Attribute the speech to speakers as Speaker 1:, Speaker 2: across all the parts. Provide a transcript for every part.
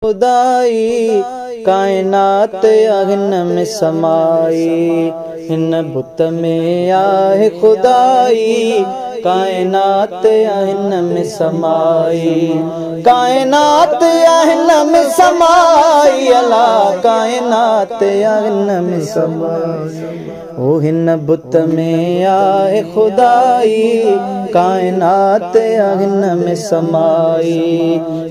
Speaker 1: खुदाई कायनात हिन में समाई, हिन बुत में आहे खुदाई कायनात हिन में समाई, कायनात हिन में समाई, अल्लाह कायनात हिन में समाई। ओ हिन बुत में आहे खुदाई कायनात हिन में समाई,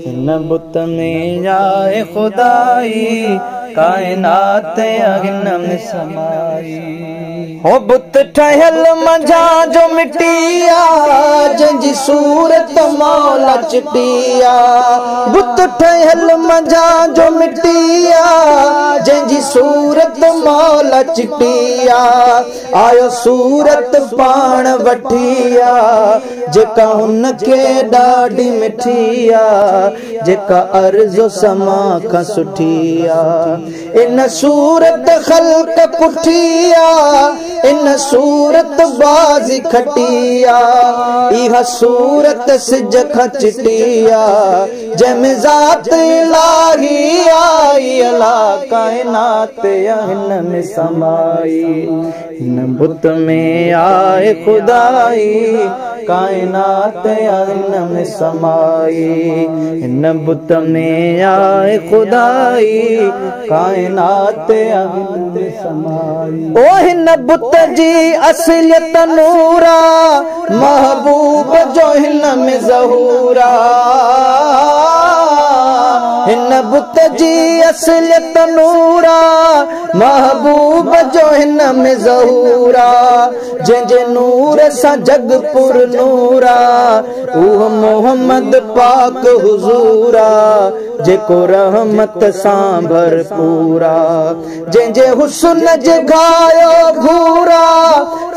Speaker 1: हिन बुत में आहे खुदाई कायनात हिन में समाई। हो बुत ठहल मंझा जो मिटिया जंहिंजी सूरत मौला चिटिया, बुत ठहल मंझा जो मिटिया जंहिंजी सूरत मौला चिटिया, आयो सूरत पाण वठिया जेका हुनखे ॾाढी मिठिया, जेका अर्ज़ो समा खां सुठिया। इन सूरत ख़ल्क़ पुठिया, इन सूरत बाज़ी खटिया, इहा सूरत सिज खां चिटिया जंहिंमें ज़ात इलाही आई, अल्लाह कायनात हिन में समाई, हिन बुत में आहे खुदाई कायनात हिन में समाई, हिन बुत में आहे खुदाई कायनात हिन में समाई। ओ हिन बुत जी असलियत नूरा महबूब जो हिन में ज़हूरा, हिन बुत जी असलियत नूरा महबूब जो हिन में ज़हूरा, जंहिंजे नूर सां जग पुर नूरा, उहो मोहम्मद पाक हुज़ूरा जेको रहमत सां भरपूरा, जंहिंजे हुस्न जगायो घूरा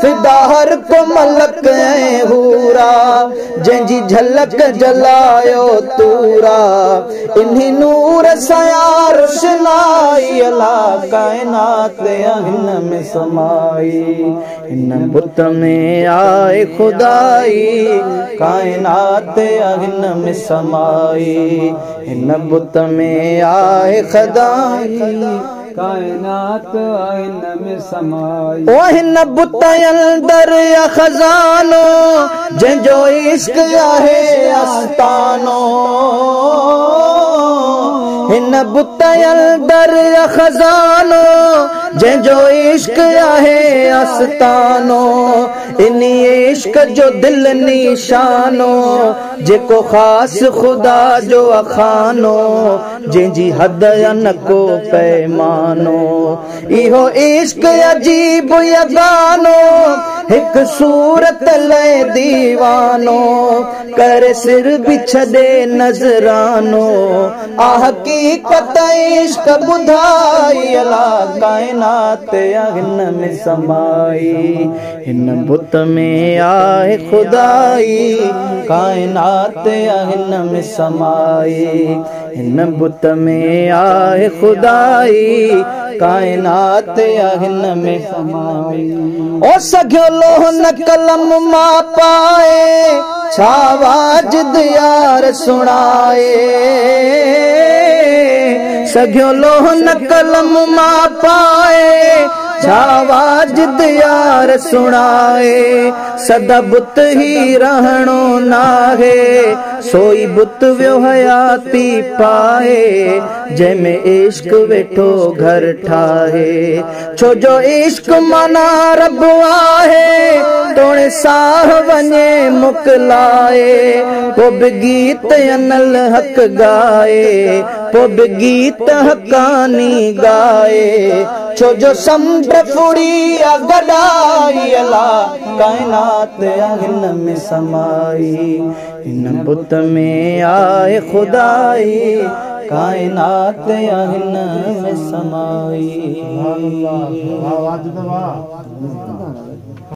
Speaker 1: फिदा हर को मलक ऐं हूरा, जंहिंजी झलक जलायो तूरा, इन्ही नूर सां रोशनाई, अल्लाह कायनात हिन में समाई, हिन बुत में आहे खुदाई कायनात हिन में समाई, हिन बुत में आहे खुदाई कायनात हिन में समाई। ओ हिन बुत अंदर या खजानो जंहिंजो इश्क आहे आस्तानो, हिन बुत अंदर या खजानो जंहिंजो इश्क आहे आस्तानो, इन इश्क जो दिल निशानो जेको ख़ास खुदा जो अखानो, जंहिंजी हद या न को पैमानो, इहो इश्क अजीब यगानो हिकु सूरत ले दीवानो, करे सिर बि छॾे नज़रानो, आ हक़ीक़त इश्क ॿुधाई, अल्लाह कायनात हिन में समाई, हिन बुत में आहे खुदाई कायनात हिन में समाई, हिन बुत में आहे खुदाई कायनात हिन में समाई। ओ सघियो लोह न कलम मां पाए छा वाजिद यार सुणाए, सघियो लोह न कलम मां पाए छा वाजिद यार सुणाए, सदा बुत ही रहणो नाहे सोई बुत वियो हयाती पाए, जंहिंमें इश्क वेठो घर ठाहे, छो जो इश्क माना रब आहे तोणे साह वञे मुकलाए, पोइ बि गीत अनल हक़ गाए, पोइ बि गीत हक़ानी गाए, छो जो समुंड फुड़ी गॾाई, अल्लाह कायनात हिन में समाई, हिन बुत में आहे खुदाई कायनात हिन में समाई।